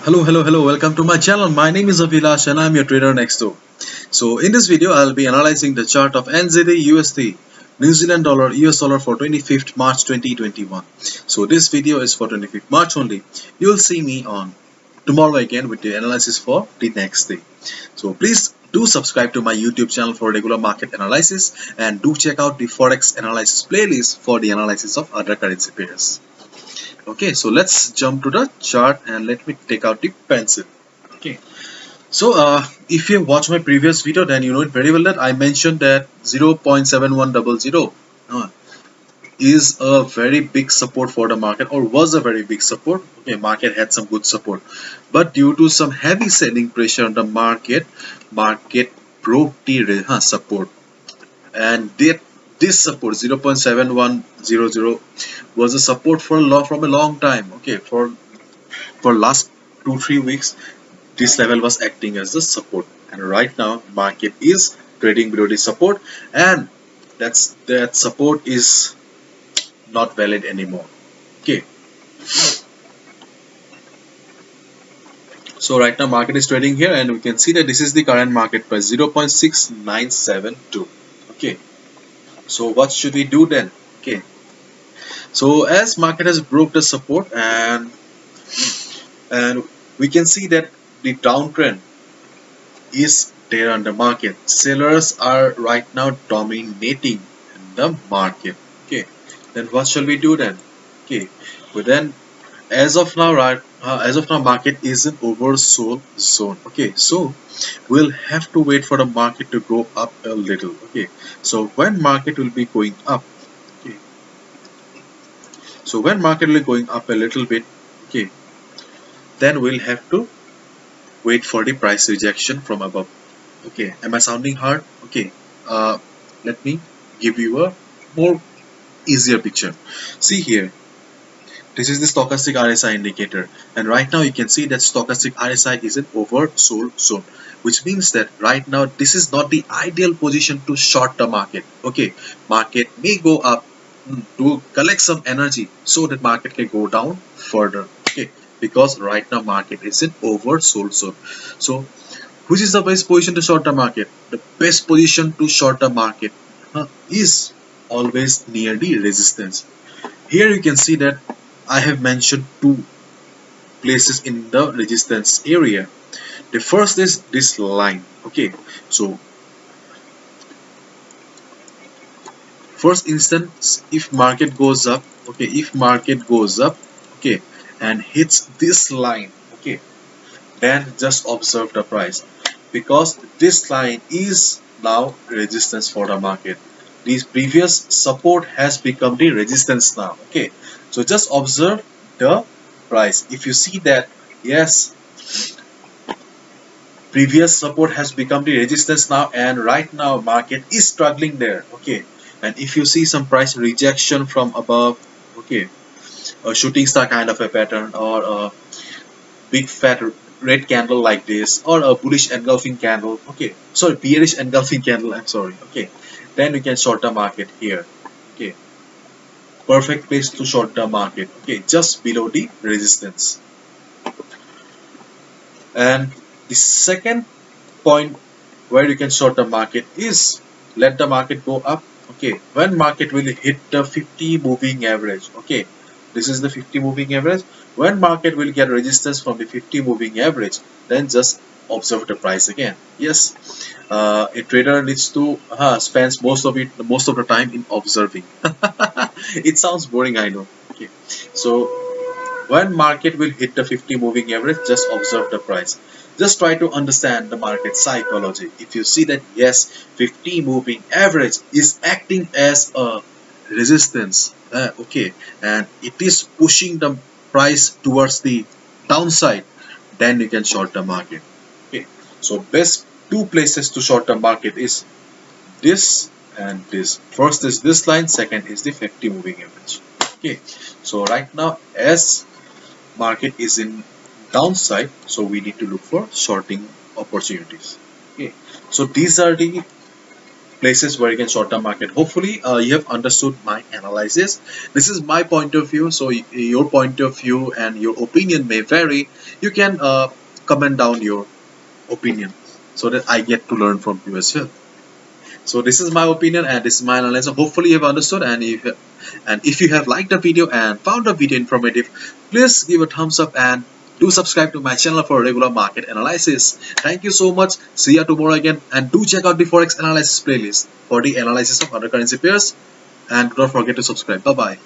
Hello, welcome to my channel. My name is Avilash and I'm your trader next door. So in this video I'll be analyzing the chart of NZDUSD New Zealand dollar US dollar for 25th March 2021. So this video is for 25th March only. You'll see me on tomorrow again with the analysis for the next day. So please do subscribe to my YouTube channel for regular market analysis and do check out the Forex analysis playlist for the analysis of other currency pairs. Okay, so let's jump to the chart and let me take out the pencil. Okay, so if you watch my previous video, then you know it very well that I mentioned that 0.7100 is a very big support for the market, or was a very big support. Okay, market had some good support, but due to some heavy selling pressure on the market broke the support, and this support 0.7100 was a support for from a long time. Okay, for last 2-3 weeks this level was acting as the support, and right now market is trading below the support, and that support is not valid anymore. Okay, so right now market is trading here, and we can see that this is the current market price 0.6972. Okay, so what should we do then? Okay, so as market has broke the support, and we can see that the downtrend is there on the market. Sellers are right now dominating in the market. Okay, then what shall we do then? Okay, but then as of now, market is an oversold zone. Okay, so we'll have to wait for the market to go up a little. Okay, so when market will be going up, okay, so when market will be going up a little bit, okay, then we'll have to wait for the price rejection from above. Okay, am I sounding hard? Okay, let me give you a more easier picture. See here, this is the stochastic RSI indicator, and right now you can see that stochastic RSI is an oversold zone, which means that right now this is not the ideal position to short the market. Okay, market may go up to collect some energy so that market can go down further. Okay, because right now market is an oversold zone. So which is the best position to short the market? The best position to short the market is always near the resistance. Here you can see that I have mentioned two places in the resistance area. The first is this line. Okay, so first instance, if market goes up, okay, if market goes up, okay, and hits this line, okay, then just observe the price, because this line is now resistance for the market. This previous support has become the resistance now. Okay, so just observe the price. If you see that, yes, previous support has become the resistance now, and right now market is struggling there. Okay, and if you see some price rejection from above, okay, a shooting star kind of a pattern, or a big fat red candle like this, or a bullish engulfing candle, okay, sorry, bearish engulfing candle, I'm sorry, okay, then we can short the market here. Okay, perfect place to short the market. Okay, just below the resistance. And the second point where you can short the market is let the market go up. Okay, when market will hit the 50 moving average. Okay, this is the 50 moving average. When market will get resistance from the 50 moving average, then just observe the price again. Yes, a trader needs to spends most of the time in observing. It sounds boring, I know. Okay, so when market will hit the 50 moving average, just observe the price. Just try to understand the market psychology. If you see that yes, 50 moving average is acting as a resistance, okay, and it is pushing the price towards the downside, then you can short the market. Okay, so best two places to short the market is this and this. First is this line, second is the 50 moving average. Okay, so right now as market is in downside, so we need to look for shorting opportunities. Okay, so these are the places where you can short term market. Hopefully you have understood my analysis. This is my point of view, so your point of view and your opinion may vary. You can comment down your opinion so that I get to learn from you as well. So this is my opinion and this is my analysis. Hopefully you have understood, and if you have liked the video and found the video informative, please give a thumbs up and do subscribe to my channel for regular market analysis. Thank you so much. See you tomorrow again, and do check out the Forex analysis playlist for the analysis of other currency pairs, and don't forget to subscribe. Bye bye.